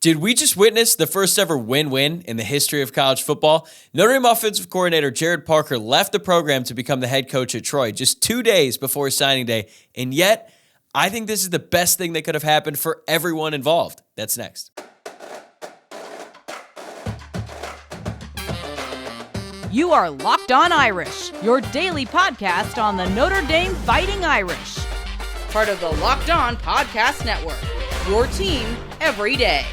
Did we just witness the first ever win-win in the history of college football? Notre Dame offensive coordinator Gerad Parker left the program to become the head coach at Troy just 2 days before signing day, and yet I think this is the best thing that could have happened for everyone involved. That's next. You are Locked On Irish, your daily podcast on the Notre Dame Fighting Irish. Part of the Locked On Podcast Network, your team every day.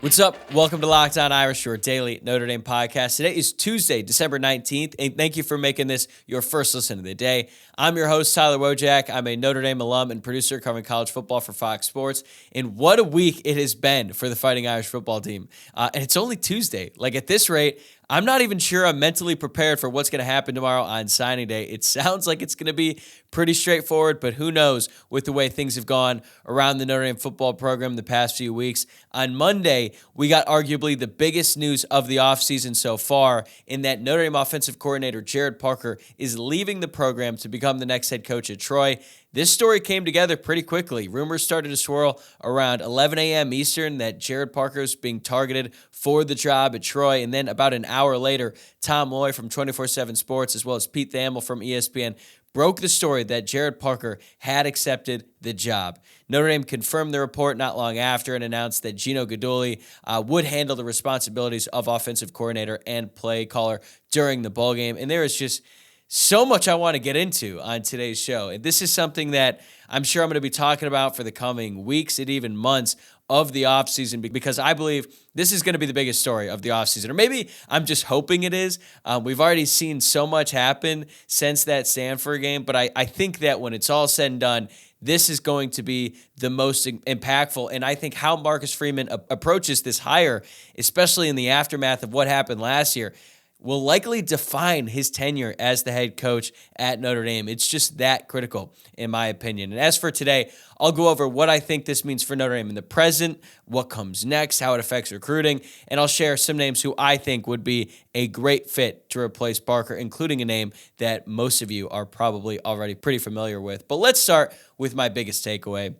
What's up? Welcome to Locked On Irish, your daily Notre Dame podcast. Today is Tuesday, December 19th, and thank you for making this your first listen of the day. I'm your host, Tyler Wojciak. I'm a Notre Dame alum and producer covering college football for Fox Sports, and what a week it has been for the Fighting Irish football team. And it's only Tuesday. Like, at this rate, I'm not even sure I'm mentally prepared for what's going to happen tomorrow on signing day. It sounds like it's going to be pretty straightforward, but who knows with the way things have gone around the Notre Dame football program the past few weeks. On Monday, we got arguably the biggest news of the offseason so far in that Notre Dame offensive coordinator Gerad Parker is leaving the program to become the next head coach at Troy. This story came together pretty quickly. Rumors started to swirl around 11 a.m. Eastern that Gerad Parker was being targeted for the job at Troy. And then about an hour later, Tom Loy from 24/7 Sports, as well as Pete Thamel from ESPN, broke the story that Gerad Parker had accepted the job. Notre Dame confirmed the report not long after and announced that Gino Guidugli would handle the responsibilities of offensive coordinator and play caller during the bowl game. And there is just so much I want to get into on today's show. And this is something that I'm sure I'm going to be talking about for the coming weeks and even months of the offseason, because I believe this is going to be the biggest story of the offseason. Or maybe I'm just hoping it is. We've already seen so much happen since that Stanford game, but I think that when it's all said and done, this is going to be the most impactful. And I think how Marcus Freeman approaches this hire, especially in the aftermath of what happened last year, will likely define his tenure as the head coach at Notre Dame. It's just that critical, in my opinion. And as for today, I'll go over what I think this means for Notre Dame in the present, what comes next, how it affects recruiting, and I'll share some names who I think would be a great fit to replace Parker, including a name that most of you are probably already pretty familiar with. But let's start with my biggest takeaway.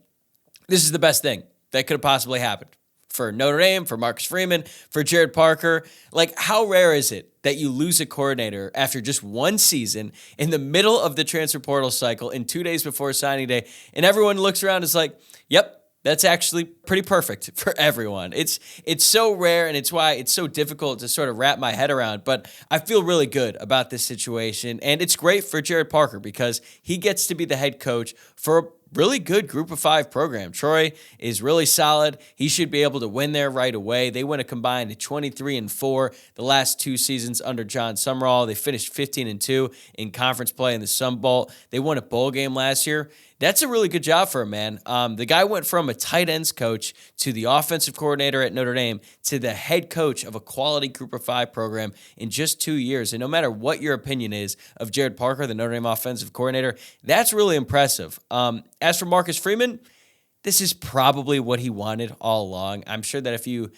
This is the best thing that could have possibly happened for Notre Dame, for Marcus Freeman, for Gerad Parker. Like, how rare is it that you lose a coordinator after just one season in the middle of the transfer portal cycle in 2 days before signing day, and everyone looks around and is like, yep, that's actually pretty perfect for everyone. It's so rare, and it's why it's so difficult to sort of wrap my head around, but I feel really good about this situation, and it's great for Gerad Parker because he gets to be the head coach for a really good Group of Five program. Troy is really solid. He should be able to win there right away. They went a combined 23-4 the last 2 seasons under John Summerall. They finished 15-2 in conference play in the Sun Bowl. They won a bowl game last year. That's a really good job for him, man. The guy went from a tight ends coach to the offensive coordinator at Notre Dame to the head coach of a quality Group of Five program in just 2 years. And no matter what your opinion is of Gerad Parker, the Notre Dame offensive coordinator, that's really impressive. As for Marcus Freeman, this is probably what he wanted all along. I'm sure that if you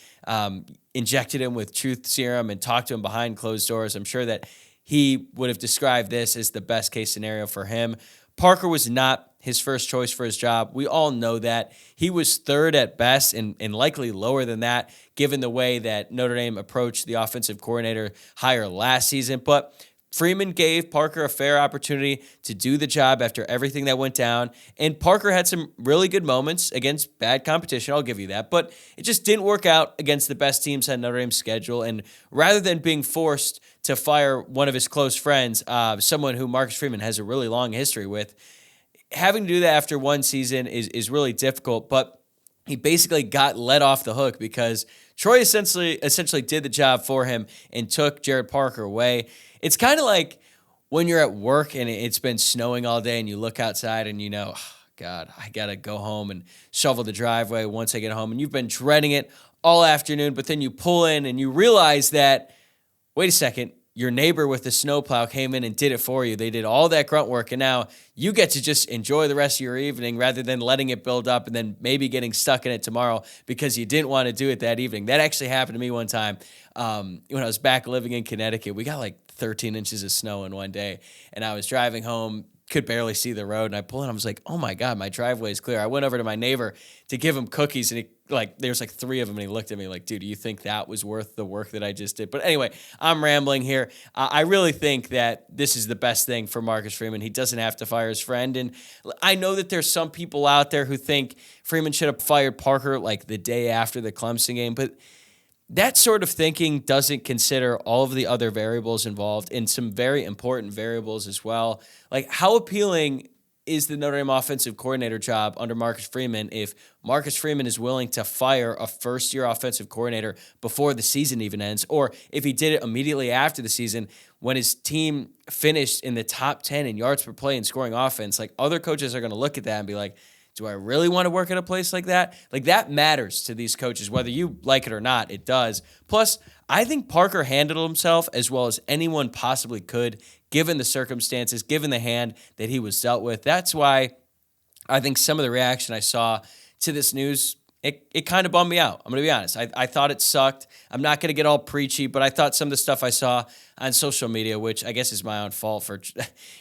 injected him with truth serum and talked to him behind closed doors, I'm sure that he would have described this as the best case scenario for him. Parker was not his first choice for his job. We all know that. He was third at best and likely lower than that, given the way that Notre Dame approached the offensive coordinator hire last season. But Freeman gave Parker a fair opportunity to do the job after everything that went down. And Parker had some really good moments against bad competition, I'll give you that. But it just didn't work out against the best teams on Notre Dame's schedule. And rather than being forced to fire one of his close friends, someone who Marcus Freeman has a really long history with, having to do that after one season is really difficult. But he basically got let off the hook because Troy essentially did the job for him and took Gerad Parker away. It's kind of like when you're at work and it's been snowing all day and you look outside and you know, oh, God, I got to go home and shovel the driveway once I get home. And you've been dreading it all afternoon, but then you pull in and you realize that, wait a second, your neighbor with the snowplow came in and did it for you. They did all that grunt work, and now you get to just enjoy the rest of your evening rather than letting it build up and then maybe getting stuck in it tomorrow because you didn't want to do it that evening. That actually happened to me one time when I was back living in Connecticut. We got like 13 inches of snow in one day, and I was driving home could barely see the road. And I pull in, I was like, oh my God, my driveway is clear. I went over to my neighbor to give him cookies, and there's like 3 of them, and he looked at me like, dude, do you think that was worth the work that I just did? But anyway, I'm rambling here. I really think that this is the best thing for Marcus Freeman. He doesn't have to fire his friend. And I know that there's some people out there who think Freeman should have fired Parker like the day after the Clemson game, but that sort of thinking doesn't consider all of the other variables involved and some very important variables as well. Like, how appealing is the Notre Dame offensive coordinator job under Marcus Freeman if Marcus Freeman is willing to fire a first-year offensive coordinator before the season even ends, or if he did it immediately after the season when his team finished in the top 10 in yards per play and scoring offense? Like, other coaches are going to look at that and be like, do I really want to work at a place like that? Like, that matters to these coaches, whether you like it or not, it does. Plus, I think Parker handled himself as well as anyone possibly could, given the circumstances, given the hand that he was dealt with. That's why I think some of the reaction I saw to this news, it kind of bummed me out. I'm going to be honest. I thought it sucked. I'm not going to get all preachy, but I thought some of the stuff I saw on social media, which I guess is my own fault for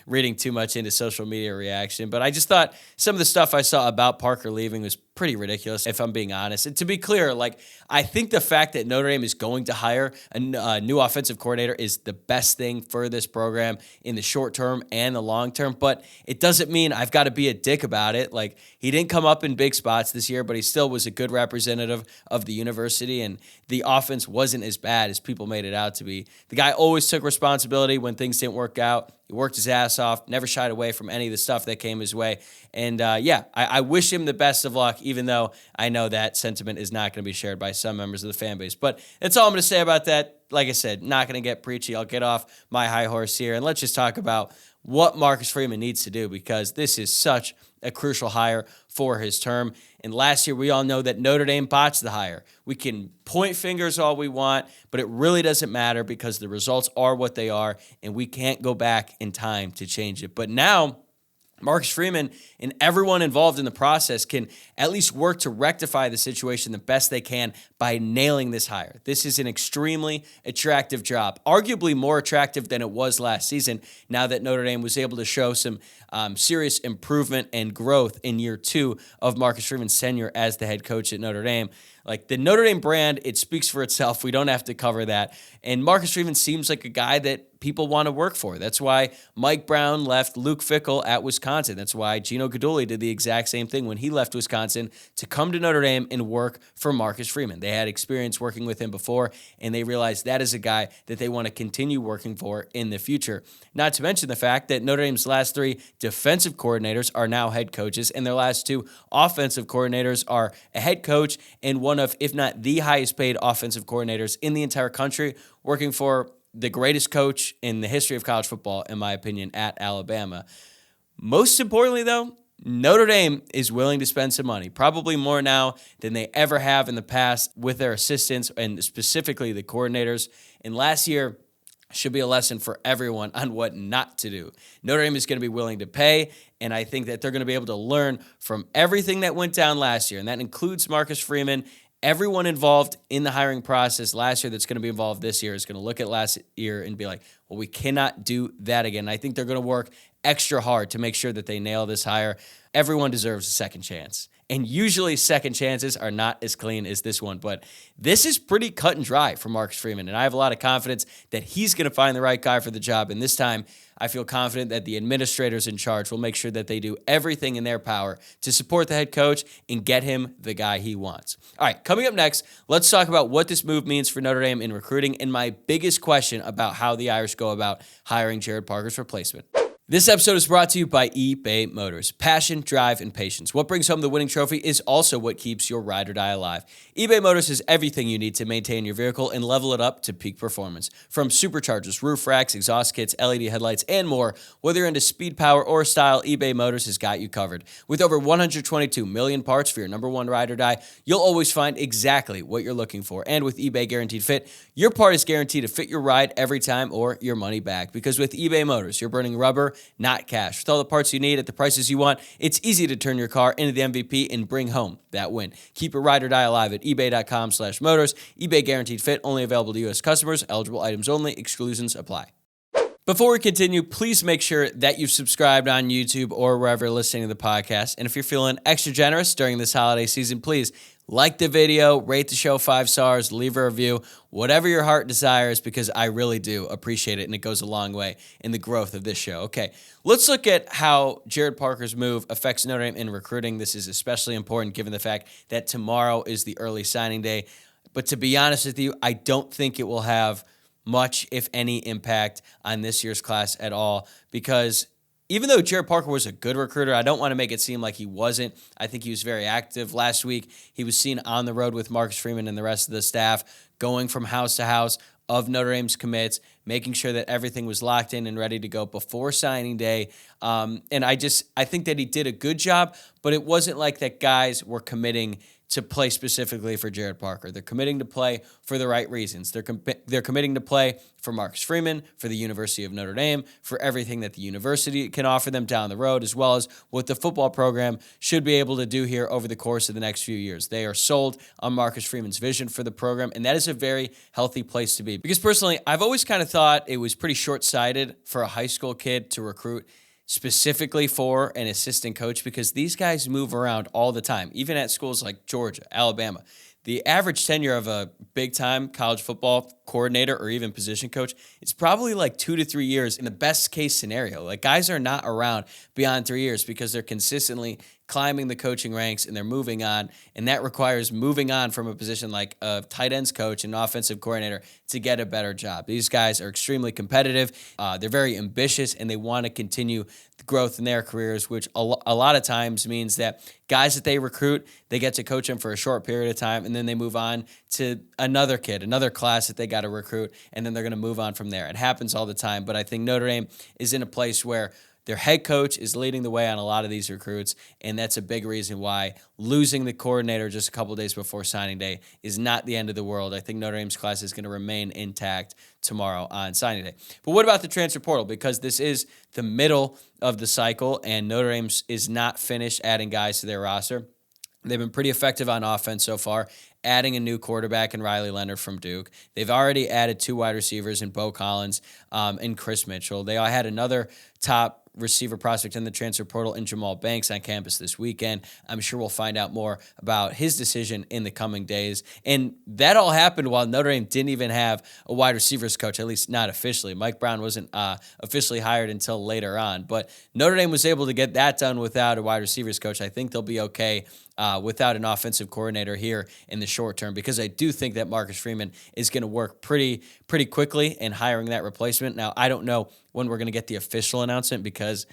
reading too much into social media reaction, but I just thought some of the stuff I saw about Parker leaving was pretty ridiculous, if I'm being honest. And to be clear, like, I think the fact that Notre Dame is going to hire a new offensive coordinator is the best thing for this program in the short term and the long term, but it doesn't mean I've got to be a dick about it. Like, he didn't come up in big spots this year, but he still was a good representative of the university, and the offense wasn't as bad as people made it out to be. The guy always took responsibility when things didn't work out. He worked his ass off, never shied away from any of the stuff that came his way. And I wish him the best of luck, even though I know that sentiment is not going to be shared by some members of the fan base. But that's all I'm going to say about that. Like I said, not going to get preachy. I'll get off my high horse here, and let's just talk about what Marcus Freeman needs to do, because this is such a crucial hire for his term. And last year, we all know that Notre Dame botched the hire. We can point fingers all we want, but it really doesn't matter because the results are what they are, and we can't go back in time to change it. But now, Marcus Freeman and everyone involved in the process can at least work to rectify the situation the best they can by nailing this hire. This is an extremely attractive job, arguably more attractive than it was last season, now that Notre Dame was able to show some serious improvement and growth in year 2 of Marcus Freeman's tenure as the head coach at Notre Dame. Like, the Notre Dame brand, it speaks for itself. We don't have to cover that. And Marcus Freeman seems like a guy that people want to work for. That's why Mike Brown left Luke Fickell at Wisconsin. That's why Gino Guidugli did the exact same thing when he left Wisconsin to come to Notre Dame and work for Marcus Freeman. They had experience working with him before, and they realized that is a guy that they want to continue working for in the future. Not to mention the fact that Notre Dame's last 3 defensive coordinators are now head coaches, and their last 2 offensive coordinators are a head coach and one of, if not the highest paid offensive coordinators in the entire country, working for the greatest coach in the history of college football, in my opinion, at Alabama. Most importantly, though, Notre Dame is willing to spend some money, probably more now than they ever have in the past with their assistants and specifically the coordinators. And last year should be a lesson for everyone on what not to do. Notre Dame is going to be willing to pay, and I think that they're going to be able to learn from everything that went down last year, and that includes Marcus Freeman. Everyone involved in the hiring process last year that's going to be involved this year is going to look at last year and be like, well, we cannot do that again. And I think they're going to work extra hard to make sure that they nail this hire. Everyone deserves a second chance. And usually second chances are not as clean as this one, but this is pretty cut and dry for Marcus Freeman. And I have a lot of confidence that he's going to find the right guy for the job. And this time, I feel confident that the administrators in charge will make sure that they do everything in their power to support the head coach and get him the guy he wants. All right, coming up next, let's talk about what this move means for Notre Dame in recruiting and my biggest question about how the Irish go about hiring Gerad Parker's replacement. This episode is brought to you by eBay Motors. Passion, drive, and patience. What brings home the winning trophy is also what keeps your ride or die alive. eBay Motors has everything you need to maintain your vehicle and level it up to peak performance. From superchargers, roof racks, exhaust kits, LED headlights, and more, whether you're into speed, power, or style, eBay Motors has got you covered. With over 122 million parts for your number one ride or die, you'll always find exactly what you're looking for. And with eBay Guaranteed Fit, your part is guaranteed to fit your ride every time or your money back. Because with eBay Motors, you're burning rubber, not cash. With all the parts you need at the prices you want, it's easy to turn your car into the MVP and bring home that win. Keep your ride or die alive at ebay.com/motors. eBay Guaranteed Fit, only available to U.S. customers. Eligible items only. Exclusions apply. Before we continue, please make sure that you've subscribed on YouTube or wherever you're listening to the podcast. And if you're feeling extra generous during this holiday season, please like the video, rate the show 5 stars, leave a review, whatever your heart desires, because I really do appreciate it, and it goes a long way in the growth of this show. Okay, let's look at how Gerad Parker's move affects Notre Dame in recruiting. This is especially important given the fact that tomorrow is the early signing day. But to be honest with you, I don't think it will have much, if any, impact on this year's class at all, because even though Gerad Parker was a good recruiter, I don't want to make it seem like he wasn't. I think he was very active last week. He was seen on the road with Marcus Freeman and the rest of the staff, going from house to house of Notre Dame's commits, making sure that everything was locked in and ready to go before signing day. And I think that he did a good job, but it wasn't like that guys were committing to play specifically for Gerad Parker. They're committing to play for the right reasons. They're committing to play for Marcus Freeman, for the University of Notre Dame, for everything that the university can offer them down the road, as well as what the football program should be able to do here over the course of the next few years. They are sold on Marcus Freeman's vision for the program, and that is a very healthy place to be. Because personally, I've always kind of thought it was pretty short-sighted for a high school kid to recruit specifically for an assistant coach, because these guys move around all the time, even at schools like Georgia, Alabama. The average tenure of a big-time college football coordinator or even position coach is probably like 2 to 3 years in the best-case scenario. Like, guys are not around beyond 3 years because they're consistently climbing the coaching ranks and they're moving on, and that requires moving on from a position like a tight ends coach and offensive coordinator to get a better job. These guys are extremely competitive. They're very ambitious, and they want to continue the growth in their careers, which a lot of times means that guys that they recruit, they get to coach them for a short period of time, and then they move on to another kid, another class that they got to recruit, and then they're going to move on from there. It happens all the time, but I think Notre Dame is in a place where their head coach is leading the way on a lot of these recruits, and that's a big reason why losing the coordinator just a couple days before signing day is not the end of the world. I think Notre Dame's class is going to remain intact tomorrow on signing day. But what about the transfer portal? Because this is the middle of the cycle, and Notre Dame is not finished adding guys to their roster. They've been pretty effective on offense so far, adding a new quarterback in Riley Leonard from Duke. They've already added 2 wide receivers in Bo Collins and Chris Mitchell. They had another top receiver prospect in the transfer portal in Jamal Banks on campus this weekend. I'm sure we'll find out more about his decision in the coming days. And that all happened while Notre Dame didn't even have a wide receivers coach, at least not officially. Mike Brown wasn't officially hired until later on. But Notre Dame was able to get that done without a wide receivers coach. I think they'll be okay without an offensive coordinator here in the short term, because I do think that Marcus Freeman is going to work pretty quickly in hiring that replacement. Now, I don't know when we're going to get the official announcement, because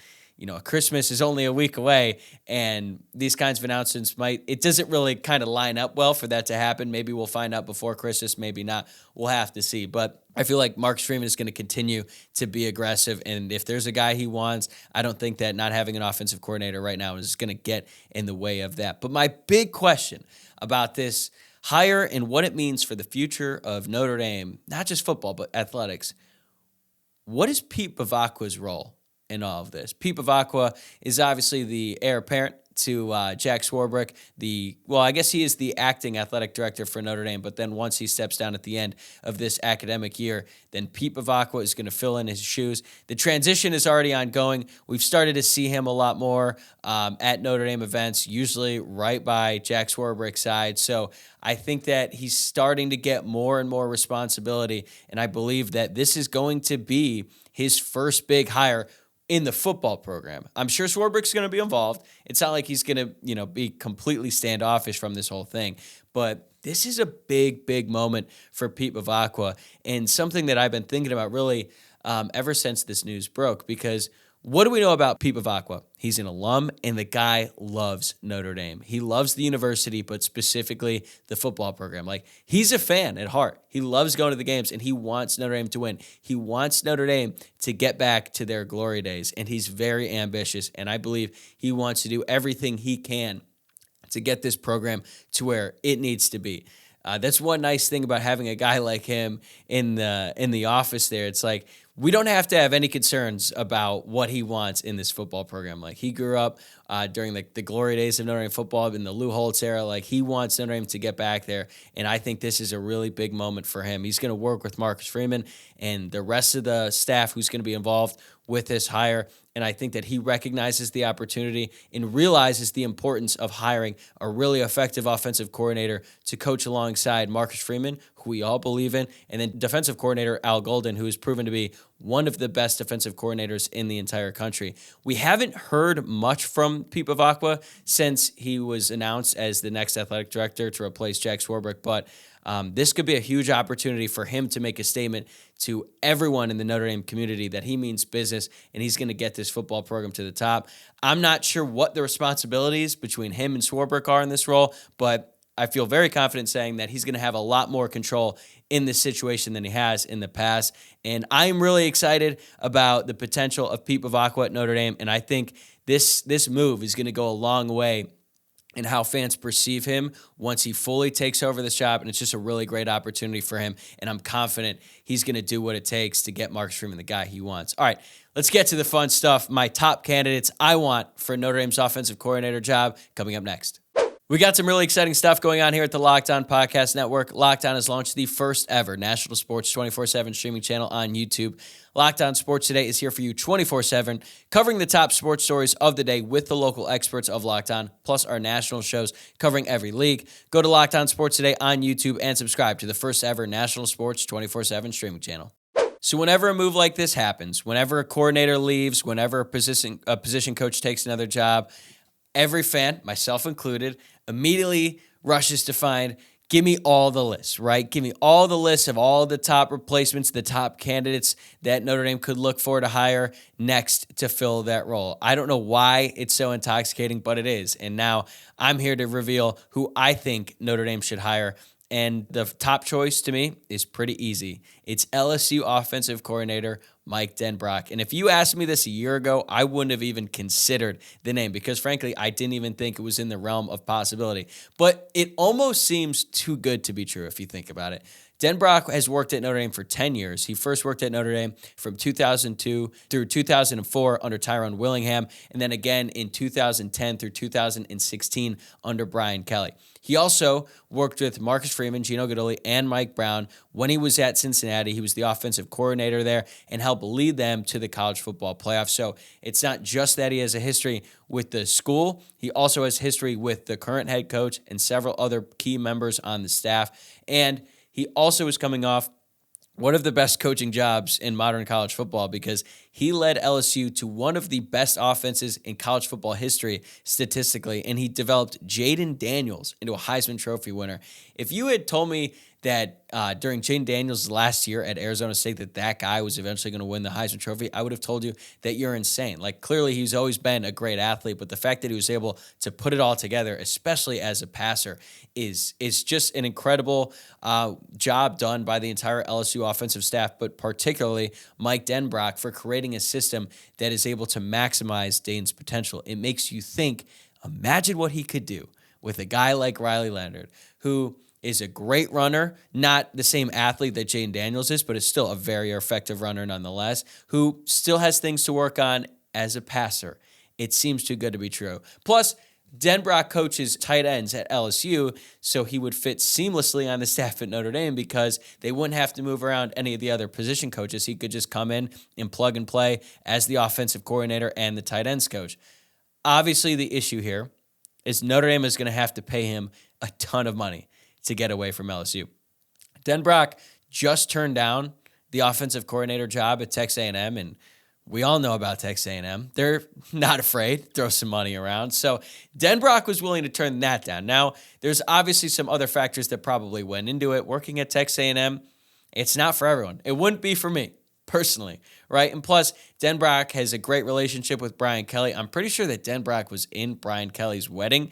Christmas is only a week away, and these kinds of announcements it doesn't really kind of line up well for that to happen. Maybe we'll find out before Christmas, maybe not. We'll have to see. But I feel like Marcus Freeman is going to continue to be aggressive, and if there's a guy he wants, I don't think that not having an offensive coordinator right now is going to get in the way of that. But my big question about this hire and what it means for the future of Notre Dame, not just football, but athletics, what is Pete Bavacqua's role in all of this? Pete Bavacqua is obviously the heir apparent to Jack Swarbrick. I guess he is the acting athletic director for Notre Dame, but then once he steps down at the end of this academic year, then Pete Bavacqua is going to fill in his shoes. The transition is already ongoing. We've started to see him a lot more at Notre Dame events, usually right by Jack Swarbrick's side. So I think that he's starting to get more and more responsibility, and I believe that this is going to be his first big hire in the football program. I'm sure Swarbrick's going to be involved. It's not like he's going to, be completely standoffish from this whole thing. But this is a big moment for Pete Bavacqua, and something that I've been thinking about really ever since this news broke, because what do we know about Pete Bavacqua? He's an alum, and the guy loves Notre Dame. He loves the university, but specifically the football program. Like, he's a fan at heart. He loves going to the games, and he wants Notre Dame to win. He wants Notre Dame to get back to their glory days, and he's very ambitious, and I believe he wants to do everything he can to get this program to where it needs to be. That's one nice thing about having a guy like him in the office there. It's like, we don't have to have any concerns about what he wants in this football program. Like, he grew up during the glory days of Notre Dame football in the Lou Holtz era. Like, he wants Notre Dame to get back there, and I think this is a really big moment for him. He's going to work with Marcus Freeman and the rest of the staff who's going to be involved with this hire, and I think that he recognizes the opportunity and realizes the importance of hiring a really effective offensive coordinator to coach alongside Marcus Freeman, who we all believe in, and then defensive coordinator Al Golden, who has proven to be one of the best defensive coordinators in the entire country. We haven't heard much from Pete Bavacqua since he was announced as the next athletic director to replace Jack Swarbrick, but this could be a huge opportunity for him to make a statement to everyone in the Notre Dame community that he means business and he's going to get this football program to the top. I'm not sure what the responsibilities between him and Swarbrick are in this role, but I feel very confident saying that he's going to have a lot more control in this situation than he has in the past. And I'm really excited about the potential of Pete Bavacqua at Notre Dame, and I think this move is going to go a long way and how fans perceive him once he fully takes over this job, and it's just a really great opportunity for him, and I'm confident he's going to do what it takes to get Marcus Freeman the guy he wants. All right, let's get to the fun stuff. My top candidates I want for Notre Dame's offensive coordinator job coming up next. We got some really exciting stuff going on here at the Locked On Podcast Network. Locked On has launched the first ever national sports 24/7 streaming channel on YouTube. Locked On Sports Today is here for you 24/7, covering the top sports stories of the day with the local experts of Locked On, plus our national shows covering every league. Go to Locked On Sports Today on YouTube and subscribe to the first ever national sports 24/7 streaming channel. So whenever a move like this happens, whenever a coordinator leaves, whenever a position coach takes another job, every fan, myself included, immediately rushes to find, give me all the lists, right? Give me all the lists of all the top replacements, the top candidates that Notre Dame could look for to hire next to fill that role. I don't know why it's so intoxicating, but it is. And now I'm here to reveal who I think Notre Dame should hire. And the top choice to me is pretty easy. It's LSU offensive coordinator Mike Denbrock. And if you asked me this a year ago, I wouldn't have even considered the name because, frankly, I didn't even think it was in the realm of possibility. But it almost seems too good to be true if you think about it. Denbrock has worked at Notre Dame for 10 years. He first worked at Notre Dame from 2002 through 2004 under Tyrone Willingham, and then again in 2010 through 2016 under Brian Kelly. He also worked with Marcus Freeman, Gino Guidugli, and Mike Brown when he was at Cincinnati. He was the offensive coordinator there and helped lead them to the college football playoff. So it's not just that he has a history with the school. He also has history with the current head coach and several other key members on the staff. And he also is coming off one of the best coaching jobs in modern college football because he led LSU to one of the best offenses in college football history statistically, and he developed Jaden Daniels into a Heisman Trophy winner. If you had told me that during Jaden Daniels' last year at Arizona State that guy was eventually going to win the Heisman Trophy, I would have told you that you're insane. Like, clearly he's always been a great athlete, but the fact that he was able to put it all together, especially as a passer, is just an incredible job done by the entire LSU offensive staff, but particularly Mike Denbrock for creating a system that is able to maximize Dane's potential. It makes you think, imagine what he could do with a guy like Riley Leonard, who is a great runner, not the same athlete that Jaden Daniels is, but is still a very effective runner nonetheless, who still has things to work on as a passer. It seems too good to be true. Plus, Denbrock coaches tight ends at LSU, so he would fit seamlessly on the staff at Notre Dame because they wouldn't have to move around any of the other position coaches. He could just come in and plug and play as the offensive coordinator and the tight ends coach. Obviously, the issue here is Notre Dame is going to have to pay him a ton of money to get away from LSU. Denbrock just turned down the offensive coordinator job at Texas A&M, and we all know about Texas A&M. They're not afraid to throw some money around. So Denbrock was willing to turn that down. Now, there's obviously some other factors that probably went into it. Working at Texas A&M, it's not for everyone. It wouldn't be for me, personally, right? And plus, Denbrock has a great relationship with Brian Kelly. I'm pretty sure that Denbrock was in Brian Kelly's wedding,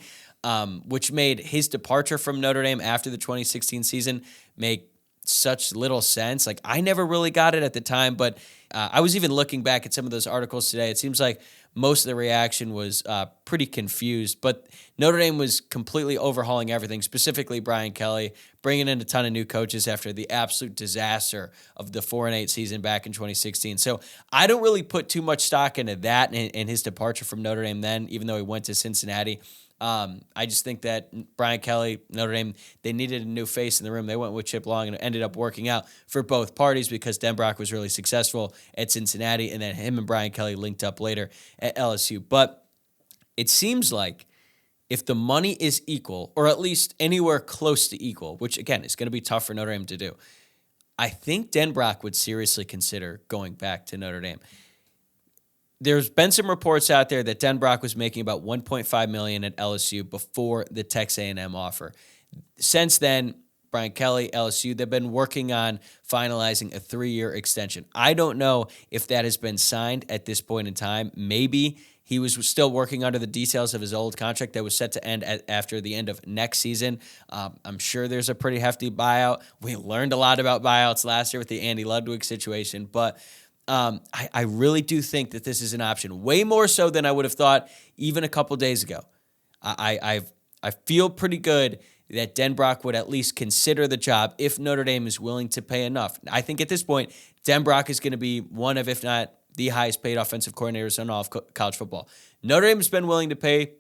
which made his departure from Notre Dame after the 2016 season make such little sense. Like, I never really got it at the time, but I was even looking back at some of those articles today. It seems like most of the reaction was pretty confused. But Notre Dame was completely overhauling everything, specifically Brian Kelly, bringing in a ton of new coaches after the absolute disaster of the 4-8 season back in 2016. So I don't really put too much stock into that and his departure from Notre Dame then, even though he went to Cincinnati. I just think that Brian Kelly, Notre Dame, they needed a new face in the room. They went with Chip Long, and it ended up working out for both parties because Denbrock was really successful at Cincinnati, and then him and Brian Kelly linked up later at LSU. But it seems like if the money is equal, or at least anywhere close to equal, which, again, is going to be tough for Notre Dame to do, I think Denbrock would seriously consider going back to Notre Dame. There's been some reports out there that Denbrock was making about $1.5 million at LSU before the Texas A&M offer. Since then, Brian Kelly, LSU, they've been working on finalizing a 3-year extension. I don't know if that has been signed at this point in time. Maybe he was still working under the details of his old contract that was set to end after the end of next season. I'm sure there's a pretty hefty buyout. We learned a lot about buyouts last year with the Andy Ludwig situation, but I really do think that this is an option, way more so than I would have thought even a couple days ago. I feel pretty good that Denbrock would at least consider the job if Notre Dame is willing to pay enough. I think at this point, Denbrock is going to be one of, if not the highest paid offensive coordinators in all of college football. Notre Dame has been willing to pay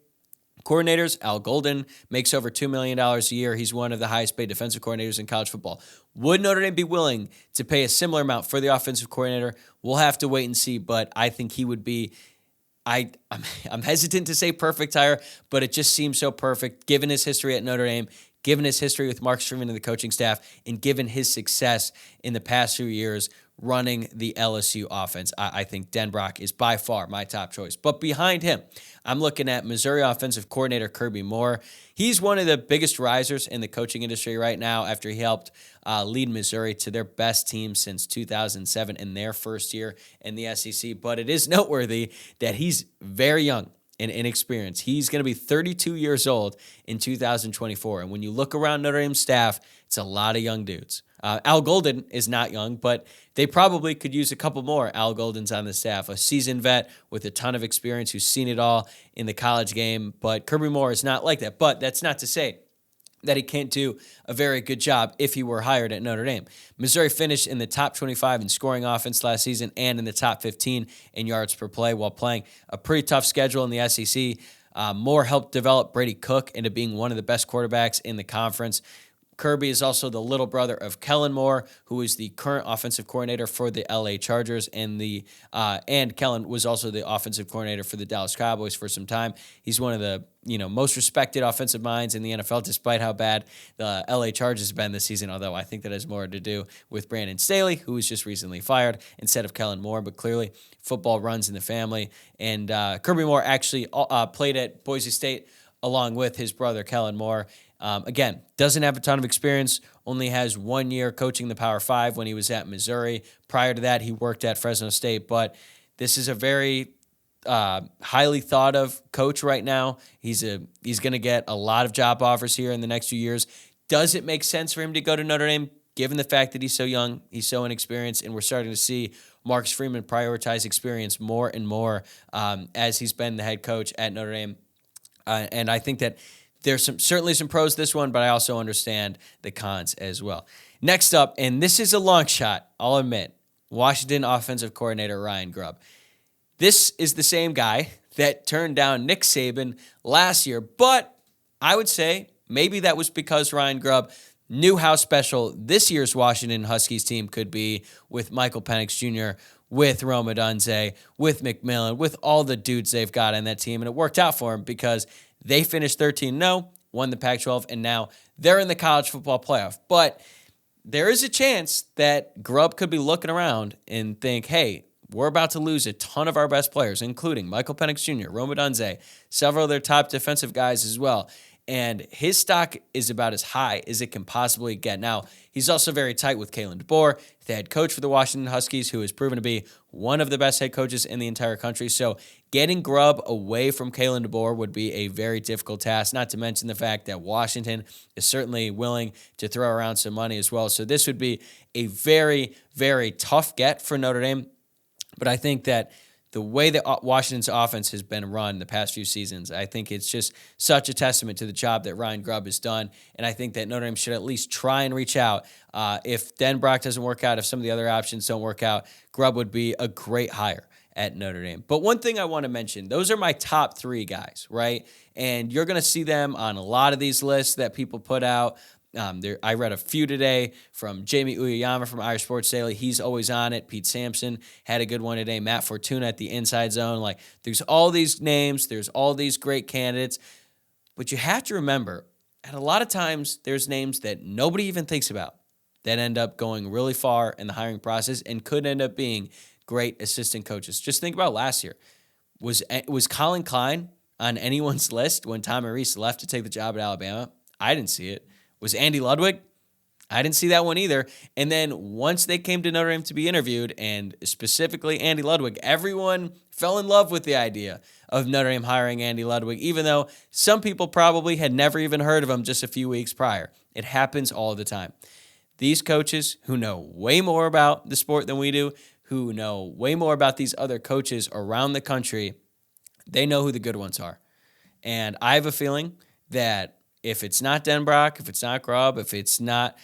coordinators. Al Golden makes over $2 million a year. He's one of the highest paid defensive coordinators in college football. Would Notre Dame be willing to pay a similar amount for the offensive coordinator? We'll have to wait and see, but I think he would be, I'm hesitant to say perfect hire, but it just seems so perfect given his history at Notre Dame, given his history with Marcus Freeman and the coaching staff, and given his success in the past few years running the LSU offense. I think Denbrock is by far my top choice. But behind him, I'm looking at Missouri offensive coordinator Kirby Moore. He's one of the biggest risers in the coaching industry right now after he helped lead Missouri to their best team since 2007 in their first year in the SEC. But it is noteworthy that he's very young and inexperienced. He's going to be 32 years old in 2024. And when you look around Notre Dame's staff, it's a lot of young dudes. Al Golden is not young, but they probably could use a couple more Al Goldens on the staff. A seasoned vet with a ton of experience who's seen it all in the college game. But Kirby Moore is not like that. But that's not to say that he can't do a very good job if he were hired at Notre Dame. Missouri finished in the top 25 in scoring offense last season and in the top 15 in yards per play while playing a pretty tough schedule in the SEC. Moore helped develop Brady Cook into being one of the best quarterbacks in the conference. Kirby is also the little brother of Kellen Moore, who is the current offensive coordinator for the LA Chargers, and Kellen was also the offensive coordinator for the Dallas Cowboys for some time. He's one of the most respected offensive minds in the NFL, despite how bad the LA Chargers have been this season, although I think that has more to do with Brandon Staley, who was just recently fired, instead of Kellen Moore, but clearly football runs in the family. And Kirby Moore actually played at Boise State along with his brother, Kellen Moore. Again, doesn't have a ton of experience, only has 1 year coaching the Power 5 when he was at Missouri. Prior to that, he worked at Fresno State, but this is a very highly thought of coach right now. He's going to get a lot of job offers here in the next few years. Does it make sense for him to go to Notre Dame, given the fact that he's so young, he's so inexperienced, and we're starting to see Marcus Freeman prioritize experience more and more as he's been the head coach at Notre Dame? And I think that there's certainly some pros to this one, but I also understand the cons as well. Next up, and this is a long shot, I'll admit, Washington offensive coordinator Ryan Grubb. This is the same guy that turned down Nick Saban last year, but I would say maybe that was because Ryan Grubb knew how special this year's Washington Huskies team could be with Michael Penix Jr., with Rome Odunze, with McMillan, with all the dudes they've got on that team, and it worked out for him because they finished 13-0, won the Pac-12, and now they're in the college football playoff. But there is a chance that Grubb could be looking around and think, hey, we're about to lose a ton of our best players, including Michael Penix Jr., Rome Odunze, several of their top defensive guys as well. And his stock is about as high as it can possibly get. Now, he's also very tight with Kalen DeBoer, the head coach for the Washington Huskies, who has proven to be one of the best head coaches in the entire country. So getting Grubb away from Kalen DeBoer would be a very difficult task, not to mention the fact that Washington is certainly willing to throw around some money as well. So this would be a very, very tough get for Notre Dame. But I think that the way that Washington's offense has been run the past few seasons, I think it's just such a testament to the job that Ryan Grubb has done. And I think that Notre Dame should at least try and reach out. If Denbrock doesn't work out, if some of the other options don't work out, Grubb would be a great hire at Notre Dame. But one thing I want to mention, those are my top 3 guys, right? And you're going to see them on a lot of these lists that people put out. I read a few today from Jamie Uyeyama from Irish Sports Daily. He's always on it. Pete Sampson had a good one today. Matt Fortuna at the Inside Zone. Like, there's all these names. There's all these great candidates. But you have to remember, and a lot of times there's names that nobody even thinks about that end up going really far in the hiring process and could end up being great assistant coaches. Just think about last year. Was Colin Klein on anyone's list when Tom Reese left to take the job at Alabama? I didn't see it. Was Andy Ludwig? I didn't see that one either. And then once they came to Notre Dame to be interviewed, and specifically Andy Ludwig, everyone fell in love with the idea of Notre Dame hiring Andy Ludwig, even though some people probably had never even heard of him just a few weeks prior. It happens all the time. These coaches who know way more about the sport than we do, who know way more about these other coaches around the country, they know who the good ones are. And I have a feeling that if it's not Denbrock, if it's not Grubb, if it's not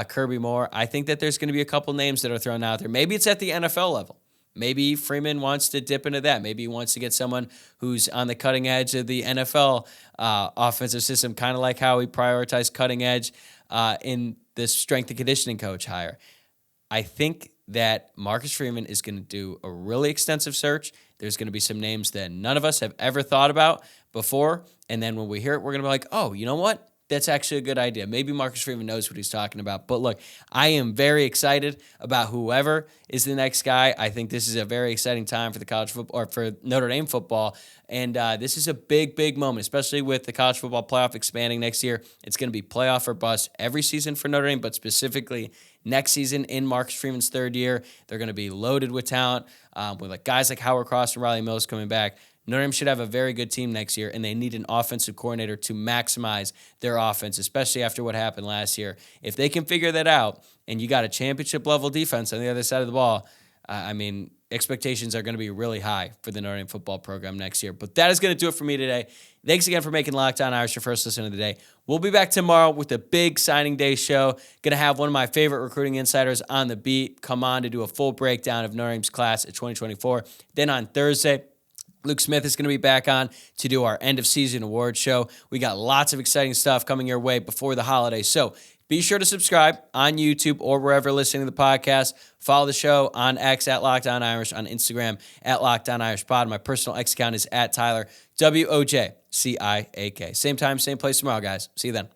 Kirby Moore, I think that there's going to be a couple names that are thrown out there. Maybe it's at the NFL level. Maybe Freeman wants to dip into that. Maybe he wants to get someone who's on the cutting edge of the NFL offensive system, kind of like how we prioritize cutting edge in the strength and conditioning coach hire. I think that Marcus Freeman is going to do a really extensive search. There's going to be some names that none of us have ever thought about before. And then when we hear it, we're going to be like, oh, you know what? That's actually a good idea. Maybe Marcus Freeman knows what he's talking about. But look, I am very excited about whoever is the next guy. I think this is a very exciting time for the college football, or for Notre Dame football. And this is a big, big moment, especially with the college football playoff expanding next year. It's going to be playoff or bust every season for Notre Dame, but specifically next season in Marcus Freeman's 3rd year. They're going to be loaded with talent, with guys like Howard Cross and Riley Mills coming back. Notre Dame should have a very good team next year, and they need an offensive coordinator to maximize their offense, especially after what happened last year. If they can figure that out, and you got a championship-level defense on the other side of the ball, expectations are going to be really high for the Notre Dame football program next year. But that is going to do it for me today. Thanks again for making Locked On Irish your first listen of the day. We'll be back tomorrow with a big signing day show. Going to have one of my favorite recruiting insiders on the beat come on to do a full breakdown of Notre Dame's class of 2024. Then on Thursday, Luke Smith is going to be back on to do our end-of-season awards show. We got lots of exciting stuff coming your way before the holidays. So be sure to subscribe on YouTube or wherever listening to the podcast. Follow the show on X at Locked On Irish, on Instagram at Locked On Irish Pod. My personal X account is at Tyler, WOJCIAK. Same time, same place tomorrow, guys. See you then.